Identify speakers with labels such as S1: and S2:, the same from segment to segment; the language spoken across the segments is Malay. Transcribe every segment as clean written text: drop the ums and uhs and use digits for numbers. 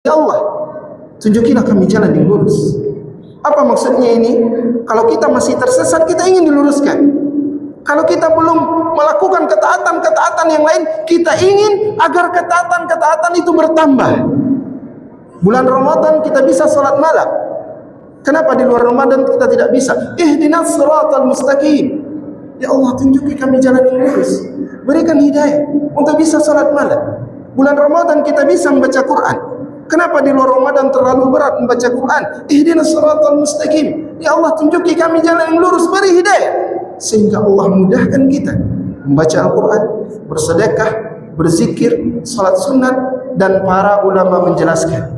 S1: Ya Allah, tunjukilah kami jalan yang lurus. Apa maksudnya ini? Kalau kita masih tersesat, kita ingin diluruskan. Kalau kita belum melakukan ketaatan-ketaatan yang lain, kita ingin agar ketaatan-ketaatan itu bertambah. Bulan Ramadan kita bisa salat malam. Kenapa di luar Ramadan kita tidak bisa? Ihdinas siratal mustaqim. Ya Allah, tunjuki kami jalan yang lurus. Berikan hidayah untuk bisa salat malam. Bulan Ramadan kita bisa membaca Quran. Kenapa di luar Ramadan terlalu berat membaca Quran? Ihdinas siratal mustaqim. Ya Allah, tunjuki kami jalan yang lurus, beri hidayah sehingga Allah mudahkan kita membaca Al-Quran, bersedekah, berzikir, salat sunat. Dan para ulama menjelaskan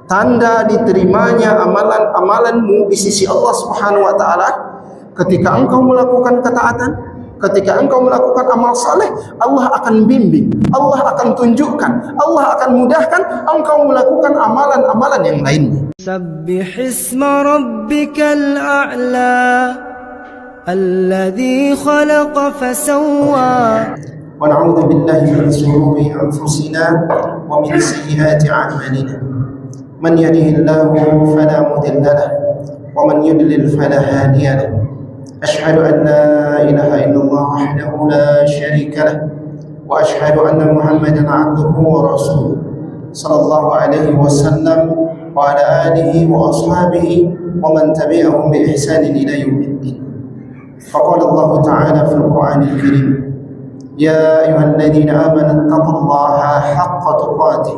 S1: tanda diterimanya amalan-amalanmu di sisi Allah Subhanahu wa taala ketika engkau melakukan ketaatan, ketika engkau melakukan amal saleh, Allah akan bimbing, Allah akan tunjukkan, Allah akan mudahkan engkau melakukan amalan-amalan yang lainnya.
S2: Sabbihisma rabbikal a'la alladhi khalaqa fasawwa.
S1: Wa na'udzu billahi min shururi anfusina wa min sayyiati a'malina. Man yahdihillahu fala mudilla lahu wa man yudlil fala hadiya lahu. Ashhadu an la ilaha illallah wahdahu la syarika lahu wa ashhadu anna Muhammadan 'abduhu wa rasuluh sallallahu alaihi wasallam wa ala alihi wa ashabihi wa man tabi'ahum bi ihsanin ila yaumiddin. Faqala Allah ta'ala fil Qur'anil Karim, ya ayyuhalladzina amanu taqullaha haqqa tuqatih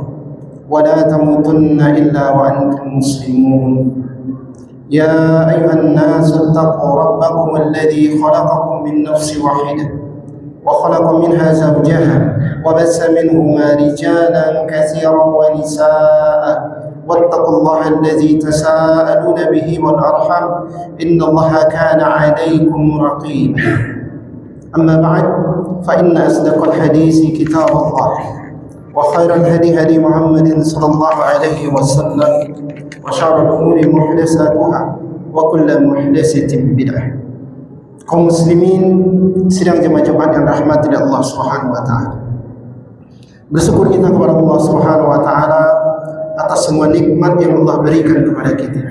S1: wa la tamutunna illa wa antum muslimun. يا أيها الناس اتقوا ربكم الذي خلقكم من نفس واحدة وخلق منها زوجها وبث منهما رجالا كثيرا ونساء واتقوا الله الذي تساءلون به والأرحام إن الله كان عليكم رقيبا. أما بعد فإن أصدق الحديث كتاب الله وخير الهدي هدي محمد صلى الله عليه وسلم وشر الأمور محدثاتها وكل محدثة بدعة. Kaum muslimin sidang jemaah-jemaah yang rahmati Allah Subhanahu wa taala. Bersyukur kita kepada Allah Subhanahu wa taala atas semua nikmat yang Allah berikan kepada kita.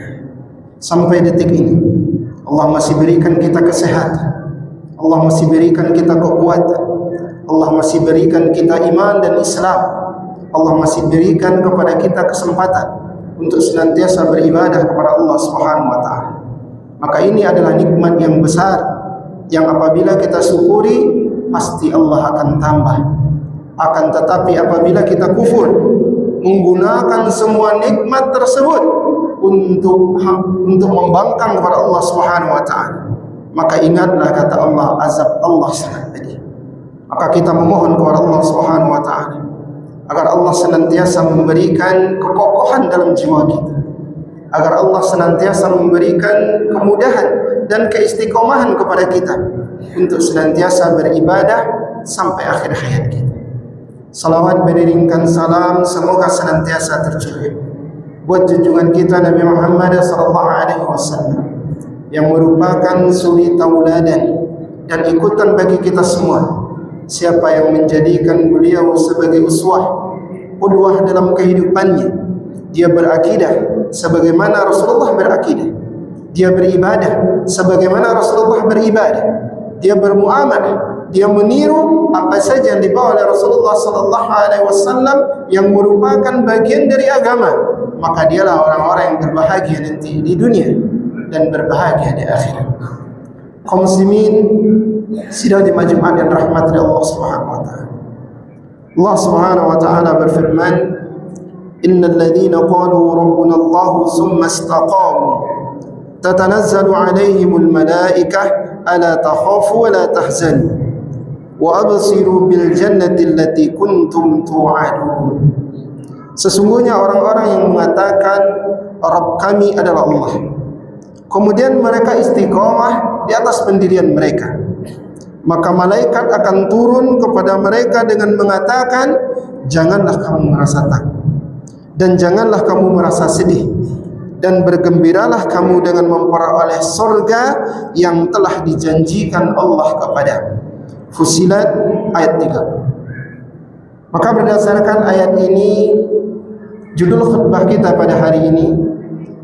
S1: Sampai detik ini Allah masih berikan kita kesehatan. Allah masih berikan kita kekuatan. Allah masih berikan kita iman dan Islam. Allah masih berikan kepada kita kesempatan untuk senantiasa beribadah kepada Allah Subhanahu wa taala. Maka ini adalah nikmat yang besar yang apabila kita syukuri pasti Allah akan tambah. Akan tetapi apabila kita kufur menggunakan semua nikmat tersebut untuk membangkang kepada Allah Subhanahu wa taala, maka ingatlah kata Allah, azab Allah sangat pedih. Maka kita memohon kepada Allah Subhanahu wa taala agar Allah senantiasa memberikan kekokohan dalam jiwa kita, agar Allah senantiasa memberikan kemudahan dan keistiqomahan kepada kita untuk senantiasa beribadah sampai akhir hayat kita. Salawat beriringkan salam semoga senantiasa tercurah buat junjungan kita Nabi Muhammad sallallahu alaihi wasallam yang merupakan suri tauladan dan ikutan bagi kita semua. Siapa yang menjadikan beliau sebagai uswah, qudwah dalam kehidupannya, dia berakidah sebagaimana Rasulullah berakidah, dia beribadah sebagaimana Rasulullah beribadah, dia bermuamalah, dia meniru apa saja yang dibawa oleh Rasulullah sallallahu alaihi wasallam yang merupakan bagian dari agama, maka dialah orang-orang yang berbahagia nanti di dunia dan berbahagia di akhirat. Kaum muslimin sidang jemaah Jumat yang rahmati Allah Subhanahu wa taala. Allah Subhanahu wa taala berfirman, innal ladzina qalu rabbuna Allah tsumma istaqamu tatanazzalu alaihimul malaikah alla takhafu wa la tahzanu wa absiru bil jannati allati kuntum tu'adun. Sesungguhnya orang-orang yang mengatakan Rabb kami adalah Allah, kemudian mereka istiqamah di atas pendirian mereka, maka malaikat akan turun kepada mereka dengan mengatakan, janganlah kamu merasa takut dan janganlah kamu merasa sedih, dan bergembiralah kamu dengan memperoleh surga yang telah dijanjikan Allah kepadamu. Fussilat ayat 3. Maka berdasarkan ayat ini Judul khutbah kita pada hari ini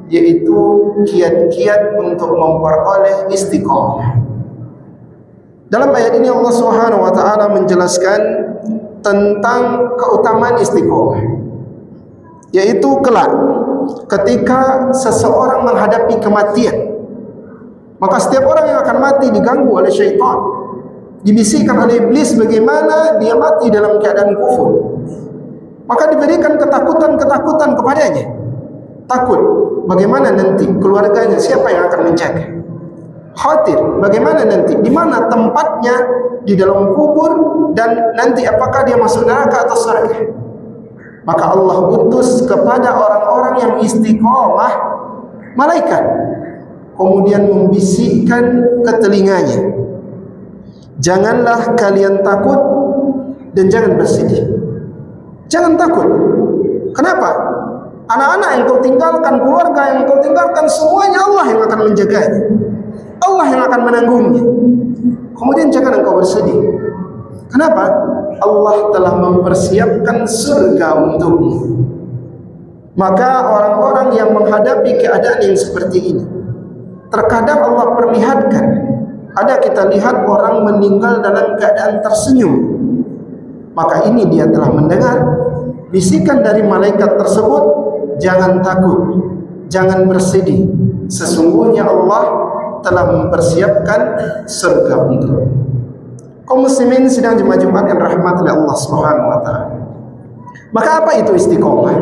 S1: yaitu kiat-kiat untuk memperoleh istiqomah. Dalam ayat ini Allah Subhanahu wa taala menjelaskan tentang keutamaan istiqomah, yaitu kelak ketika seseorang menghadapi kematian, maka setiap orang yang akan mati diganggu oleh syaitan, dibisikkan oleh iblis bagaimana dia mati dalam keadaan kufur, maka diberikan ketakutan-ketakutan kepadanya. Takut bagaimana nanti keluarganya, siapa yang akan menjaga. Khawatir bagaimana nanti, di mana tempatnya di dalam kubur, dan nanti apakah dia masuk neraka atau surga. Maka Allah utus kepada orang-orang yang istiqomah malaikat, kemudian membisikkan ke telinganya, janganlah kalian takut dan jangan bersedih. Jangan takut. Kenapa? Anak-anak yang kau tinggalkan, keluarga yang kau tinggalkan, semuanya Allah yang akan menjaganya, Allah yang akan menanggungnya. Kemudian jangan engkau bersedih. Kenapa? Allah telah mempersiapkan surga untukmu. Maka orang-orang yang menghadapi keadaan yang seperti ini, terkadang Allah perlihatkan, ada kita lihat orang meninggal dalam keadaan tersenyum, maka ini dia telah mendengar bisikan dari malaikat tersebut, jangan takut, jangan bersedih, sesungguhnya Allah telah mempersiapkan surga untuk kaum muslimin sidang jemaah Jumat yang rahmat oleh Allah Subhanahu wa taala. Maka apa itu istiqomah?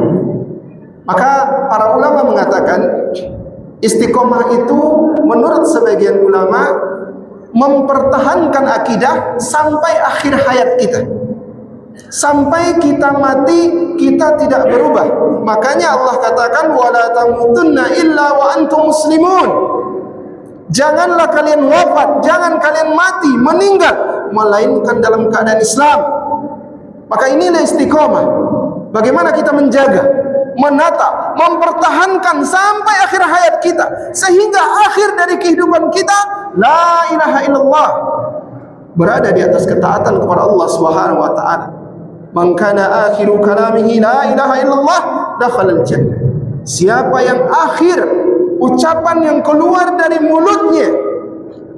S1: Maka para ulama mengatakan istiqomah itu menurut sebagian ulama mempertahankan akidah sampai akhir hayat kita. Sampai kita mati kita tidak berubah. Makanya Allah katakan wala tamutunna illa wa antum muslimun. Janganlah kalian wafat, jangan kalian mati, meninggal melainkan dalam keadaan Islam. Maka inilah istiqomah. Bagaimana kita menjaga, menata, mempertahankan sampai akhir hayat kita, sehingga akhir dari kehidupan kita la ilaha illallah, berada di atas ketaatan kepada Allah Subhanahu wa taala. Man kana akhiru kalamihi la ilaha illallah dakhala al-jannah. Siapa yang akhir ucapan yang keluar dari mulutnya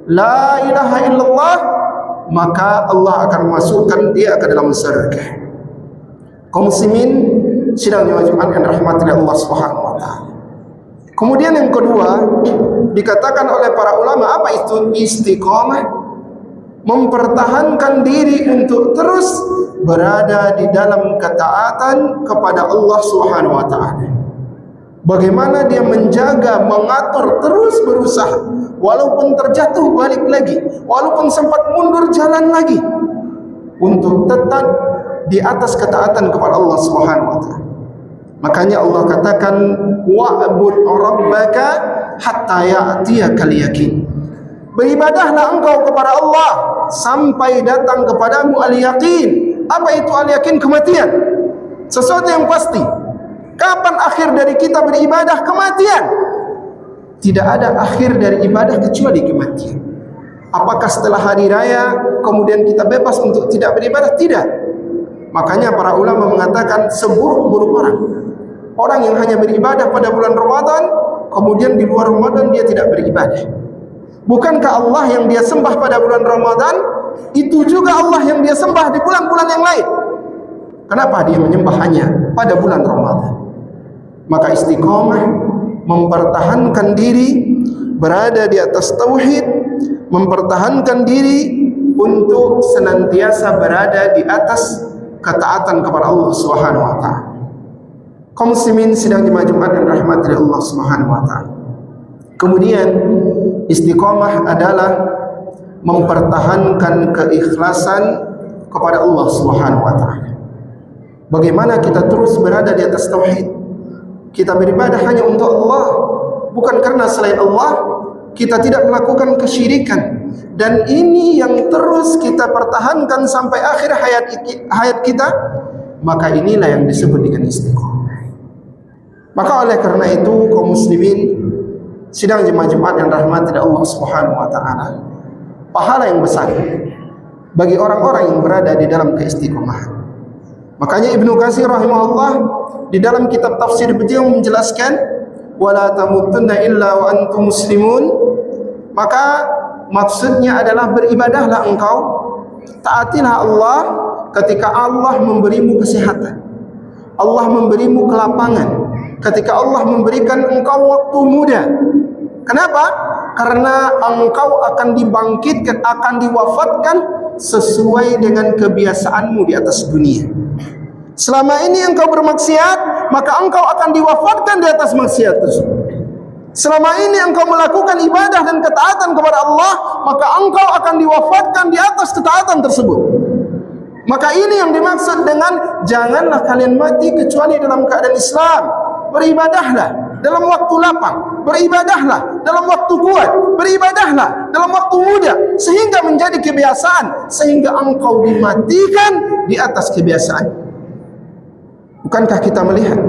S1: la ilaha illallah, maka Allah akan masukkan dia ke dalam surga. Kaum muslimin sidang Jumat yang rahmati Allah Subhanahu wa taala. Kemudian yang kedua dikatakan oleh para ulama, apa itu istiqomah? Mempertahankan diri untuk terus berada di dalam ketaatan kepada Allah Subhanahu wa taala. Bagaimana dia menjaga, mengatur, terus berusaha, walaupun terjatuh balik lagi, walaupun sempat mundur jalan lagi, untuk tetap di atas ketaatan kepada Allah Subhanahu wa taala. Makanya Allah katakan wa'bud rabbaka hatta ya'tiyakal yaqin. Beribadahlah engkau kepada Allah sampai datang kepadamu al-yaqin. Apa itu al-yaqin? Kematian. Sesuatu yang pasti. Kapan akhir dari kita beribadah? Kematian. Tidak ada akhir dari ibadah kecuali kematian. Apakah setelah hari raya kemudian kita bebas untuk tidak beribadah? Tidak. Makanya para ulama mengatakan seburuk-buruk orang yang hanya beribadah pada bulan Ramadan, kemudian di luar Ramadan dia tidak beribadah. Bukankah Allah yang dia sembah pada bulan Ramadan itu juga Allah yang dia sembah di bulan-bulan yang lain? Kenapa dia menyembah hanya pada bulan Ramadan? Maka istiqomah mempertahankan diri berada di atas tauhid, mempertahankan diri untuk senantiasa berada di atas ketaatan kepada Allah Subhanahu wa taala. Kaum muslimin sidang jemaah Jumat yang rahmati Allah Subhanahu wa taala. Kemudian istiqomah adalah mempertahankan keikhlasan kepada Allah Subhanahu wa taala. Bagaimana kita terus berada di atas tauhid? Kita beribadah hanya untuk Allah, bukan karena selain Allah. Kita tidak melakukan kesyirikan, dan ini yang terus kita pertahankan sampai akhir hayat kita. Maka inilah yang disebut dengan istiqomah. Maka oleh karena itu kaum muslimin sidang jemaah Jumat yang rahmati Allah Subhanahu wa taala, pahala yang besar bagi orang-orang yang berada di dalam keistiqomahan. Makanya Ibnu Katsir rahimahullah di dalam kitab tafsir beliau menjelaskan wala tamutunna illa wa antum muslimun, maka maksudnya adalah beribadahlah engkau, taatilah Allah ketika Allah memberimu kesehatan, Allah memberimu kelapangan, ketika Allah memberikan engkau waktu muda. Kenapa? Karena engkau akan dibangkitkan, akan diwafatkan sesuai dengan kebiasaanmu di atas dunia. Selama ini engkau bermaksiat, maka engkau akan diwafatkan di atas maksiat tersebut. Selama ini engkau melakukan ibadah dan ketaatan kepada Allah, maka engkau akan diwafatkan di atas ketaatan tersebut. Maka ini yang dimaksud dengan janganlah kalian mati kecuali dalam keadaan Islam. Beribadahlah dalam waktu lapang, beribadahlah dalam waktu kuat, beribadahlah dalam waktu muda, sehingga menjadi kebiasaan, sehingga engkau dimatikan di atas kebiasaan. Bukankah kita melihat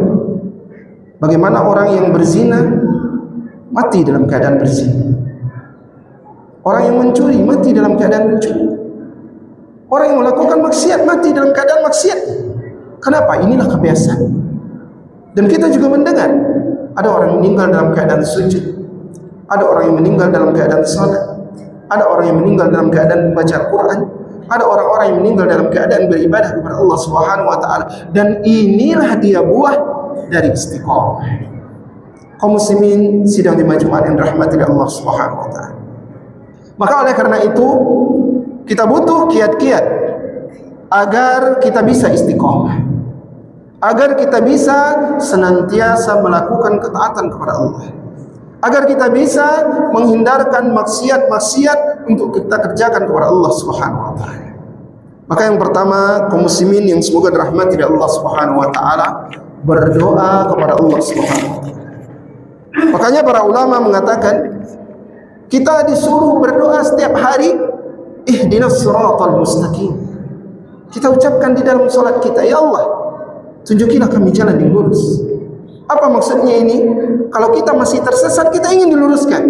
S1: bagaimana orang yang berzina mati dalam keadaan berzina, orang yang mencuri mati dalam keadaan mencuri, orang yang melakukan maksiat mati dalam keadaan maksiat. Kenapa? Inilah kebiasaan. Dan kita juga mendengar ada orang yang meninggal dalam keadaan sujud, ada orang yang meninggal dalam keadaan salat, ada orang yang meninggal dalam keadaan membaca Al-Quran, ada orang-orang yang meninggal dalam keadaan beribadah kepada Allah Subhanahu wa taala. Dan inilah dia buah dari istiqomah. Kaum muslimin sidang di majmu'ah yang dirahmati Allah Subhanahu wa taala. Maka oleh karena itu kita butuh kiat-kiat agar kita bisa istiqomah, agar kita bisa senantiasa melakukan ketaatan kepada Allah, agar kita bisa menghindarkan maksiat-maksiat untuk kita kerjakan kepada Allah Subhanahu wa taala. Maka yang pertama, kaum muslimin yang semoga dirahmati oleh Allah Subhanahu wa taala, berdoa kepada Allah Subhanahu wa taala. Makanya para ulama mengatakan kita disuruh berdoa setiap hari, ihdinas siratal mustaqim. Kita ucapkan di dalam salat kita, ya Allah, tunjukilah kami jalan yang lurus. Apa maksudnya ini? Kalau kita masih tersesat, kita ingin diluruskan.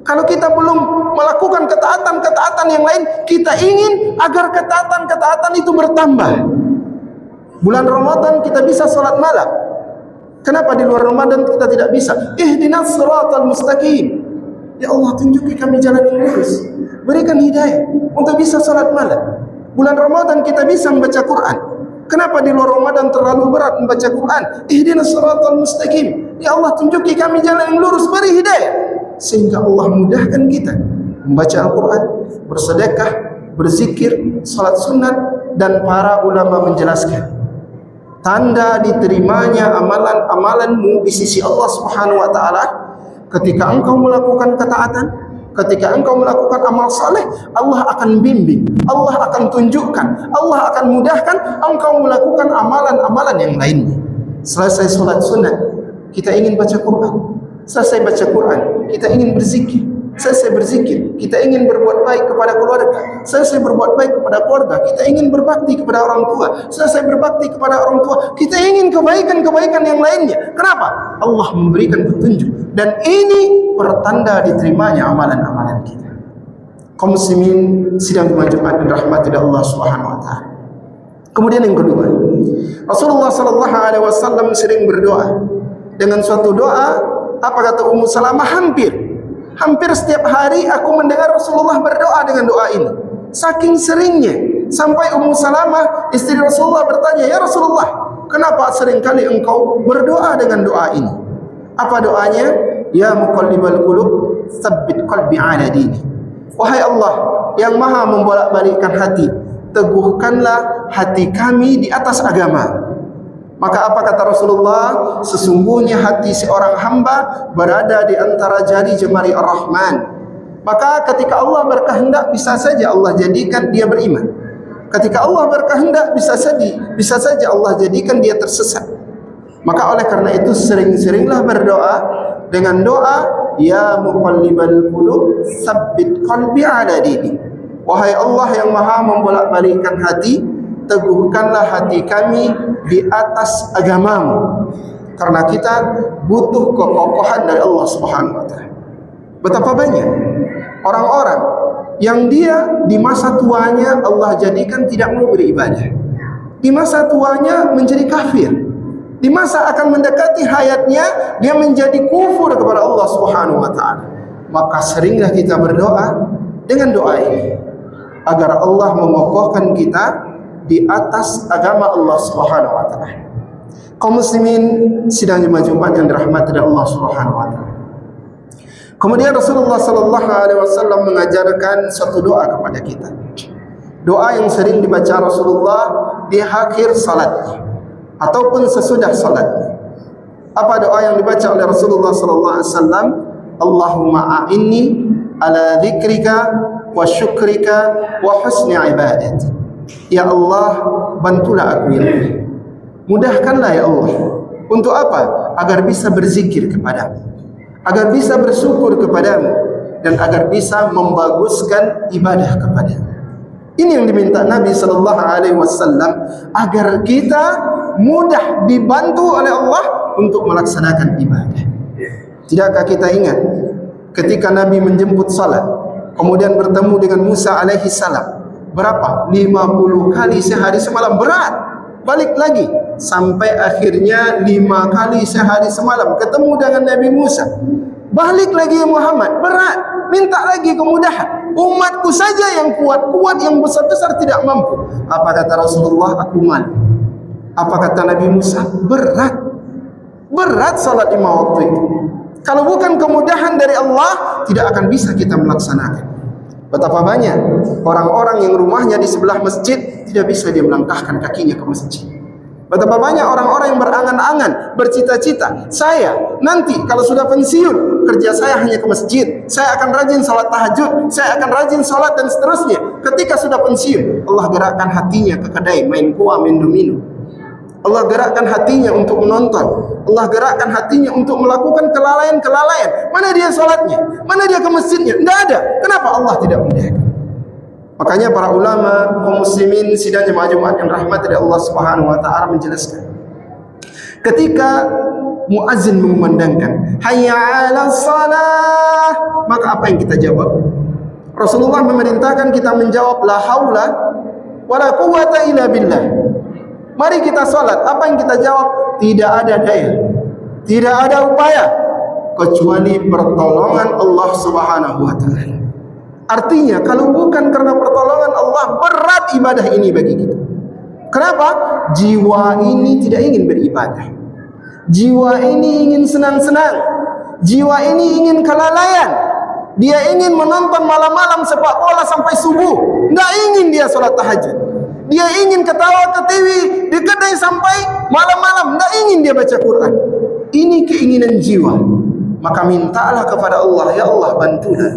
S1: Kalau kita belum melakukan ketaatan-ketaatan yang lain, kita ingin agar ketaatan-ketaatan itu bertambah. Bulan Ramadan kita bisa salat malam. Kenapa di luar Ramadan kita tidak bisa? Ihdinas siratal mustaqim. Ya Allah, tunjuki kami jalan yang lurus. Berikan hidayah untuk bisa salat malam. Bulan Ramadan kita bisa membaca Quran. Kenapa di luar Ramadan terlalu berat membaca Quran? Ihdinas siratal mustaqim. Ya Allah, tunjuki kami jalan yang lurus, beri hidayah, sehingga Allah mudahkan kita membaca Al-Quran, bersedekah, berzikir, salat sunat. Dan para ulama menjelaskan tanda diterimanya amalan-amalanmu di sisi Allah Subhanahu wa taala ketika engkau melakukan ketaatan, ketika engkau melakukan amal saleh, Allah akan bimbing, Allah akan tunjukkan, Allah akan mudahkan engkau melakukan amalan-amalan yang lainnya. Selesai salat sunat, kita ingin baca Quran. Selesai baca Quran, kita ingin berzikir. Selesai berzikir, kita ingin berbuat baik kepada keluarga. Selesai berbuat baik kepada keluarga, kita ingin berbakti kepada orang tua. Selesai berbakti kepada orang tua, kita ingin kebaikan-kebaikan yang lainnya. Kenapa? Allah memberikan petunjuk. Dan ini pertanda diterimanya amalan-amalan kita. Kaum muslimin sidang Jumat dan rahmati Allah Subhanahu wa taala. Kemudian yang kedua, Rasulullah sallallahu alaihi wasallam sering berdoa dengan suatu doa. Apa kata Ummu Salamah? Hampir setiap hari aku mendengar Rasulullah berdoa dengan doa ini. Saking seringnya, sampai Ummu Salamah istri Rasulullah bertanya, ya Rasulullah, kenapa seringkali engkau berdoa dengan doa ini? Apa doanya? Ya muqallibal qulub, tsabbit qalbi ala dini. Wahai Allah yang maha membolak-balikkan hati, teguhkanlah hati kami di atas agama. Maka apa kata Rasulullah? Sesungguhnya hati seorang hamba berada di antara jari jemari Ar-Rahman. Maka ketika Allah berkehendak, bisa saja Allah jadikan dia beriman. Ketika Allah berkehendak, bisa saja Allah jadikan dia tersesat. Maka oleh karena itu sering-seringlah berdoa dengan doa ya muqallibal qulub tsabbit qalbi ala dini. Wahai Allah yang maha membolak-balikkan hati, teguhkanlah hati kami di atas agamamu. Karena kita butuh kekokohan dari Allah Subhanahu wa taala. Betapa banyak orang-orang yang dia di masa tuanya Allah jadikan tidak mau beribadah, di masa tuanya menjadi kafir, Di masa akan mendekati hayatnya, dia menjadi kufur kepada Allah Subhanahu wa taala. Maka seringlah kita berdoa dengan doa ini agar Allah mengokohkan kita di atas agama Allah Subhanahu wa taala. Kaum muslimin sidang Jumat yang dirahmati oleh Allah Subhanahu wa taala. Kemudian Rasulullah sallallahu alaihi wasallam mengajarkan satu doa kepada kita. Doa yang sering dibaca Rasulullah di akhir salatnya ataupun sesudah salatnya. Apa doa yang dibaca oleh Rasulullah sallallahu alaihi wasallam? Allahumma a'inni ala dzikrika wa syukrika wa husni ibadati. Ya Allah, bantulah aku ini. Mudahkanlah ya Allah. Untuk apa? Agar bisa berzikir kepadamu, agar bisa bersyukur kepadamu, dan agar bisa membaguskan ibadah kepadamu. Ini yang diminta Nabi sallallahu alaihi wasallam, agar kita mudah dibantu oleh Allah untuk melaksanakan ibadah. Tidakkah kita ingat ketika Nabi menjemput salat, kemudian bertemu dengan Musa alaihi salam, berapa? 50 kali sehari semalam, berat. Balik lagi sampai akhirnya 5 kali sehari semalam ketemu dengan Nabi Musa. Balik lagi ya Muhammad, berat. Minta lagi kemudahan. Umatku saja yang kuat-kuat, yang besar-besar tidak mampu. Apa kata Rasulullah? Aku malu. Apa kata Nabi Musa? Berat. Berat salat 5 waktu itu. Kalau bukan kemudahan dari Allah, tidak akan bisa kita melaksanakan. Betapa banyak orang-orang yang rumahnya di sebelah masjid tidak bisa dia melangkahkan kakinya ke masjid. Betapa banyak orang-orang yang berangan-angan, bercita-cita, saya nanti kalau sudah pensiun, kerja saya hanya ke masjid, saya akan rajin salat tahajud, saya akan rajin salat dan seterusnya. Ketika sudah pensiun, Allah gerakkan hatinya ke kedai main kuah, main domino. Allah gerakkan hatinya untuk menonton. Allah gerakkan hatinya untuk melakukan kelalaian-kelalaian. Mana dia salatnya? Mana dia ke masjidnya? Tidak ada. Kenapa Allah tidak mudahkan? Makanya para ulama, kaum muslimin sidang jemaah Jumat yang rahmati dari Allah Subhanahu wa taala menjelaskan, ketika muazin mengumandangkan hayya 'alas shalah, maka apa yang kita jawab? Rasulullah memerintahkan kita menjawab la haula wala quwwata illa billah. Mari kita salat. Apa yang kita jawab? Tidak ada daya, tidak ada upaya kecuali pertolongan Allah Subhanahu wa taala. Artinya kalau bukan karena pertolongan Allah, berat ibadah ini bagi kita. Kenapa? Jiwa ini tidak ingin beribadah. Jiwa ini ingin senang-senang. Jiwa ini ingin kelalaian. Dia ingin menonton malam-malam sepak bola sampai subuh. Tidak ingin dia salat tahajud. Dia ingin ketawa ke TV di kedai sampai malam-malam. Tidak ingin dia baca Quran. Ini keinginan jiwa. Maka mintalah kepada Allah, ya Allah bantulah,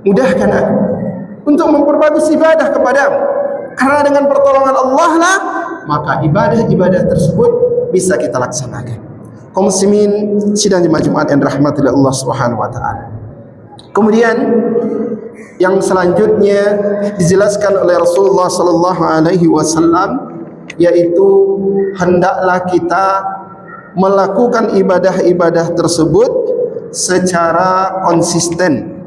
S1: mudahkan aku untuk memperbagus ibadah kepadamu. Karena dengan pertolongan Allah lah, maka ibadah-ibadah tersebut bisa kita laksanakan. Kaum muslimin sidang jemaah Jumat yang dirahmati oleh Allah Subhanahu wa taala. Kemudian yang selanjutnya dijelaskan oleh Rasulullah sallallahu alaihi wasallam, yaitu hendaklah kita melakukan ibadah-ibadah tersebut secara konsisten,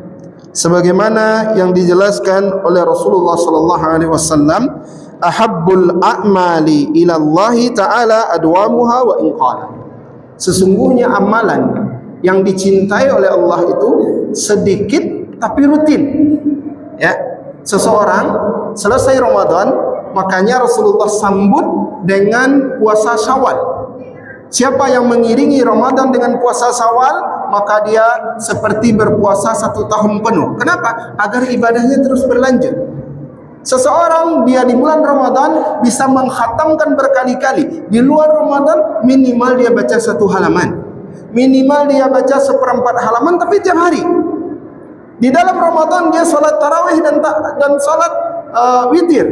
S1: sebagaimana yang dijelaskan oleh Rasulullah sallallahu alaihi wasallam, ahabbul a'mali ila Allah taala adwamuha wa in qala. Sesungguhnya amalan yang dicintai oleh Allah itu sedikit tapi rutin. Ya, seseorang selesai Ramadan, makanya Rasulullah sambut dengan puasa Syawal. Siapa yang mengiringi Ramadan dengan puasa Syawal, maka dia seperti berpuasa 1 tahun penuh. Kenapa? Agar ibadahnya terus berlanjut. Seseorang dia di bulan Ramadan bisa mengkhatamkan berkali-kali. Di luar Ramadan minimal dia baca 1 halaman, minimal dia baca 1/4 halaman, tapi tiap hari. Di dalam Ramadan dia salat tarawih dan salat witir.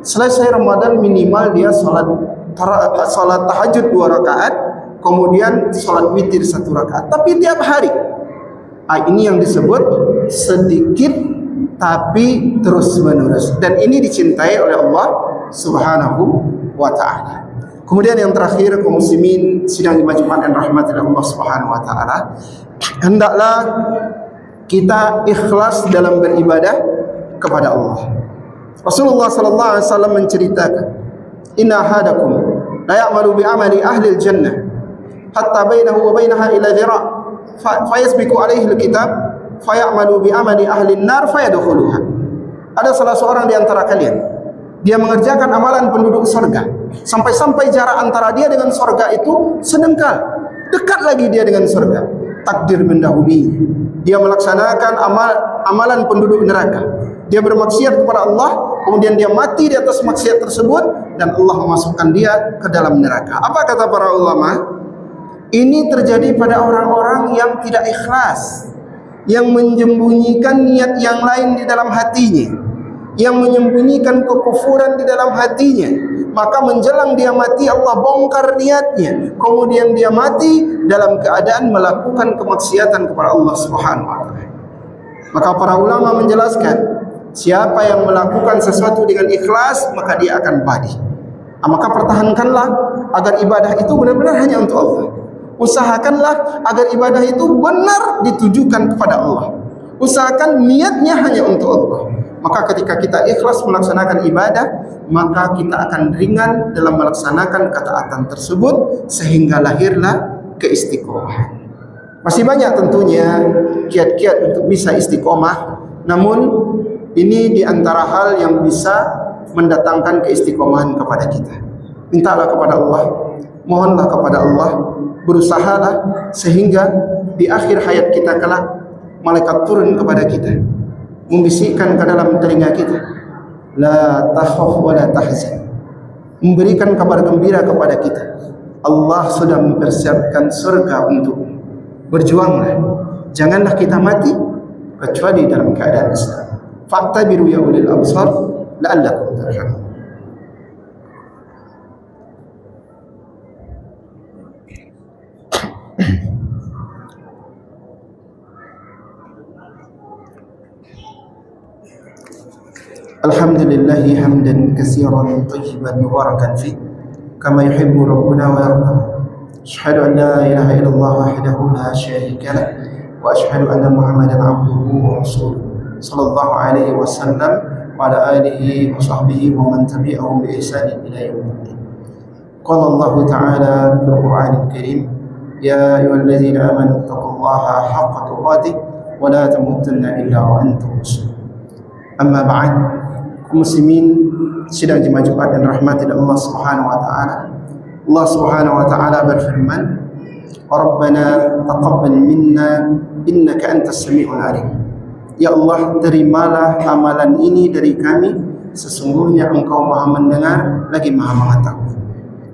S1: Selesai Ramadan minimal dia salat tahajud 2 rakaat, kemudian salat witir 1 rakaat, tapi tiap hari. Ini yang disebut sedikit tapi terus menerus, dan ini dicintai oleh Allah Subhanahu wa taala. Kemudian yang terakhir, kaum muslimin sidang Jumat yang rahmati Allah Subhanahu wa taala, hendaklah kita ikhlas dalam beribadah kepada Allah. Rasulullah sallallahu alaihi wasallam menceritakan, inna ahadakum la ya'malu bi amali ahli al-jannah hatta bainahu wa bainaha ila dhira' fa yasbiqu alaihi al-kitab fa ya'malu bi amali ahli an-nar fa yadkhuluha. Ada salah seorang di antara kalian, dia mengerjakan amalan penduduk surga sampai-sampai jarak antara dia dengan surga itu sedengkal, dekat lagi dia dengan surga. Takdir mendahului, dia melaksanakan amalan penduduk neraka. Dia bermaksiat kepada Allah, kemudian dia mati di atas maksiat tersebut, dan Allah memasukkan dia ke dalam neraka. Apa kata para ulama? Ini terjadi pada orang-orang yang tidak ikhlas, yang menyembunyikan niat yang lain di dalam hatinya, yang menyembunyikan kekufuran di dalam hatinya. Maka menjelang dia mati, Allah bongkar niatnya, kemudian dia mati dalam keadaan melakukan kemaksiatan kepada Allah Subhanahu wa taala. Maka para ulama menjelaskan, siapa yang melakukan sesuatu dengan ikhlas, maka dia akan badi. Maka pertahankanlah agar ibadah itu benar-benar hanya untuk Allah. Usahakanlah agar ibadah itu benar ditujukan kepada Allah. Usahakan niatnya hanya untuk Allah. Maka ketika kita ikhlas melaksanakan ibadah, maka kita akan ringan dalam melaksanakan ketaatan tersebut, sehingga lahirlah keistiqomahan. Masih banyak tentunya kiat-kiat untuk bisa istiqomah, namun ini di antara hal yang bisa mendatangkan keistiqomahan kepada kita. Mintalah kepada Allah, mohonlah kepada Allah, berusahalah sehingga di akhir hayat kita kelak malaikat turun kepada kita, membisikkan ke dalam telinga kita, la takhaf wa la tahzan, memberikan kabar gembira kepada kita, Allah sudah mempersiapkan surga untukmu. Berjuanglah, janganlah kita mati kecuali dalam keadaan Islam. Fa'tabiru ya ulil absar la'allakum turhamun. Alhamdulillahi hamdan katsiran tayyiban mubarakan fi kama yuhibbu rabbuna wa yarda. Asyhadu an la ilaha illallah wahdahu la syarika lah wa asyhadu anna Muhammadan abduhu wa rasuluh sallallahu alaihi wasallam wa ala alihi wa sahbihi wa man tabi'ahum bi ihsan ila yaumil. Qala Allah ta'ala fil Qur'anil Karim, ya ayyuhalladzina amanu taqullaha haqqa tuqatih wa la tamutunna illa wa antum muslimun. Amma ba'd. Muslimin sidang jemaah Jumat dan rahmati Allah Subhanahu wa taala. Allah Subhanahu wa taala berfirman, "Rabbana taqabbal minna innaka antas samiul alim." Ya Allah, terimalah amalan ini dari kami, sesungguhnya Engkau Maha mendengar lagi Maha mengetahui.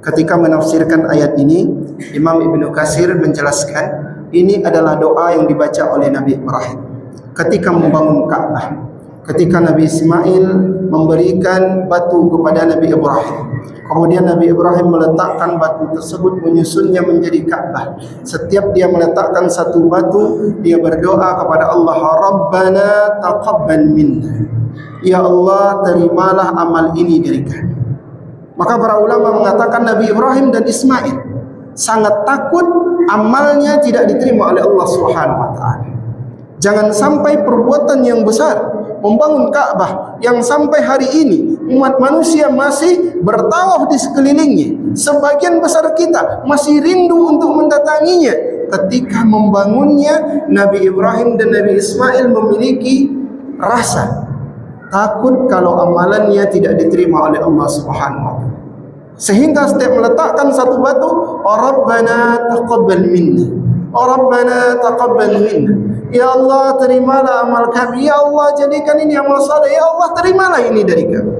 S1: Ketika menafsirkan ayat ini, Imam Ibnu Katsir menjelaskan ini adalah doa yang dibaca oleh Nabi Ibrahim ketika membangun Ka'bah. Ketika Nabi Ismail memberikan batu kepada Nabi Ibrahim, kemudian Nabi Ibrahim meletakkan batu tersebut, menyusunnya menjadi Ka'bah. Setiap dia meletakkan satu batu, dia berdoa kepada Allah, Rabbana taqabbal minna, ya Allah, terimalah amal ini dari kami. Maka para ulama mengatakan Nabi Ibrahim dan Ismail sangat takut amalnya tidak diterima oleh Allah Subhanahu wa taala. Jangan sampai perbuatan yang besar, membangun Ka'bah yang sampai hari ini umat manusia masih bertawaf di sekelilingnya, sebagian besar kita masih rindu untuk mendatanginya. Ketika membangunnya, Nabi Ibrahim dan Nabi Ismail memiliki rasa takut kalau amalannya tidak diterima oleh Allah Subhanahu wa taala. Sehingga setiap meletakkan satu batu, Rabbana taqabbal minna, Rabbana taqabbal minna, ya Allah, terimalah amal kami, ya Allah, jadikan ini amal saleh, ya Allah, terimalah ini dari kami.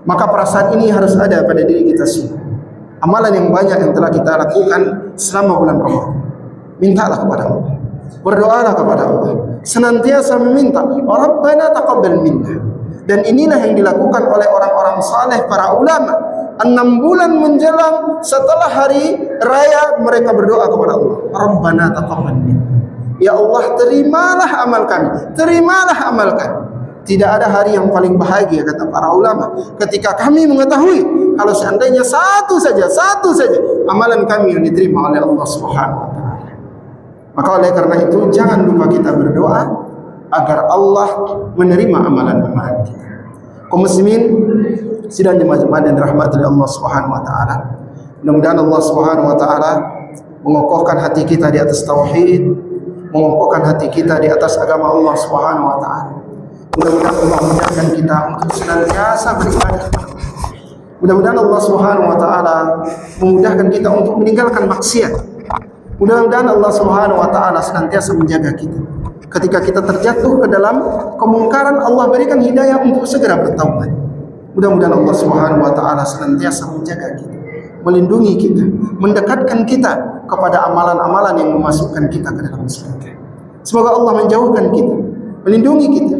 S1: Maka perasaan ini harus ada pada diri kita semua. Amalan yang banyak yang telah kita lakukan selama bulan Ramadan, mintalah kepada Allah, berdoalah kepada Allah, senantiasa meminta Rabbana taqabbal minna. Dan inilah yang dilakukan oleh orang-orang saleh, para ulama. 6 bulan menjelang setelah hari raya, mereka berdoa kepada Allah, Rabbana taqabbal minna, ya Allah, terimalah amal kami, terimalah amal kami. Tidak ada hari yang paling bahagia, kata para ulama, ketika kami mengetahui kalau seandainya satu saja amalan kami yang diterima oleh Allah Subhanahu wa taala. Maka oleh karena itu jangan lupa kita berdoa agar Allah menerima amalan-amalan kita. Kaum muslimin sidang jemaah dan rahmat dari Allah Subhanahu wa taala. Mudah-mudahan Allah Subhanahu wa taala mengokohkan hati kita di atas tauhid, mengokohkan hati kita di atas agama Allah Subhanahu wa taala. Mudah-mudahan Allah mudahkan kita untuk senantiasa beribadah. Mudah-mudahan Allah Subhanahu wa taala memudahkan kita untuk meninggalkan maksiat. Mudah-mudahan Allah Subhanahu wa taala senantiasa menjaga kita. Ketika kita terjatuh ke dalam kemungkaran, Allah berikan hidayah untuk segera bertaubat. Mudah-mudahan Allah Subhanahu wa taala senantiasa menjaga kita, melindungi kita, mendekatkan kita kepada amalan-amalan yang memasukkan kita ke dalam surga. Semoga Allah menjauhkan kita, melindungi kita,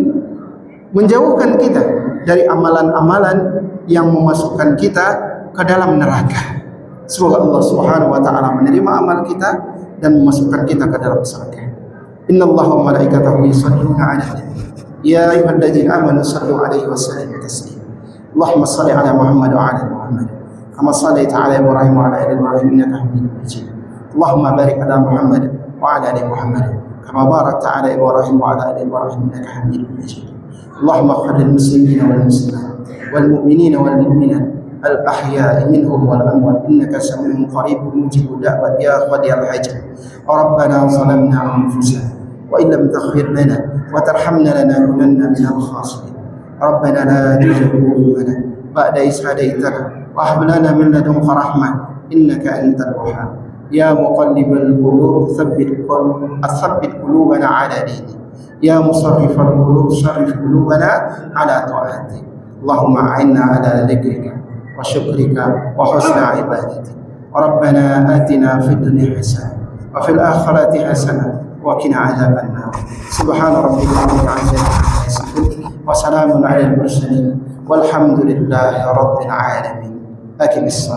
S1: menjauhkan kita dari amalan-amalan yang memasukkan kita ke dalam neraka. Semoga Allah Subhanahu wa taala menerima amal kita dan memasukkan kita ke dalam surga. Innallaha wa malaikatahu yusholluna 'alan nabi. Ya ayyuhalladzina amanu shallu 'alaihi wa sallimu taslima. Allahumma shalli 'ala Muhammad wa 'ala ali Muhammad. Kama shallaita 'ala Ibrahim wa 'ala ali Ibrahim innaka Hamidum Majid. Allahumma barik 'ala Muhammad wa 'ala ali Muhammad. Kama barakta 'ala Ibrahim wa 'ala ali Ibrahim innaka Hamidum Majid. Allahumma ighfir lil muslimina wal muslimat wal mu'minina wal mu'minat al-ahya'i minhum wal amwat innaka sami'un qaribun mujibud da'wat ya qadiyal hajat. Rabbana zalamna anfusana wa in lam taghfir lana wa tarhamna lanakunanna minal khasirin. Rabbana la tuzigh qulubana ba'da idh hadaytana wa hab lana min ladunka rahmah innaka antal wahhab. Ya muqallibal qulub tsabbit qulubana 'ala dinik. Ya musarrifal qulub sarrif qulubana 'ala ta'atik. Allahumma a'inna 'ala dzikrika wa syukrika wa husna ibadatik. Rabbana atina fid dunya hasanah wa fil akhirati hasanah wa qina adzabannar. Subhana rabbika rabbil izzati amma yasifun wa salamun 'alal mursalin walhamdulillahi rabbil alamin. Aqimis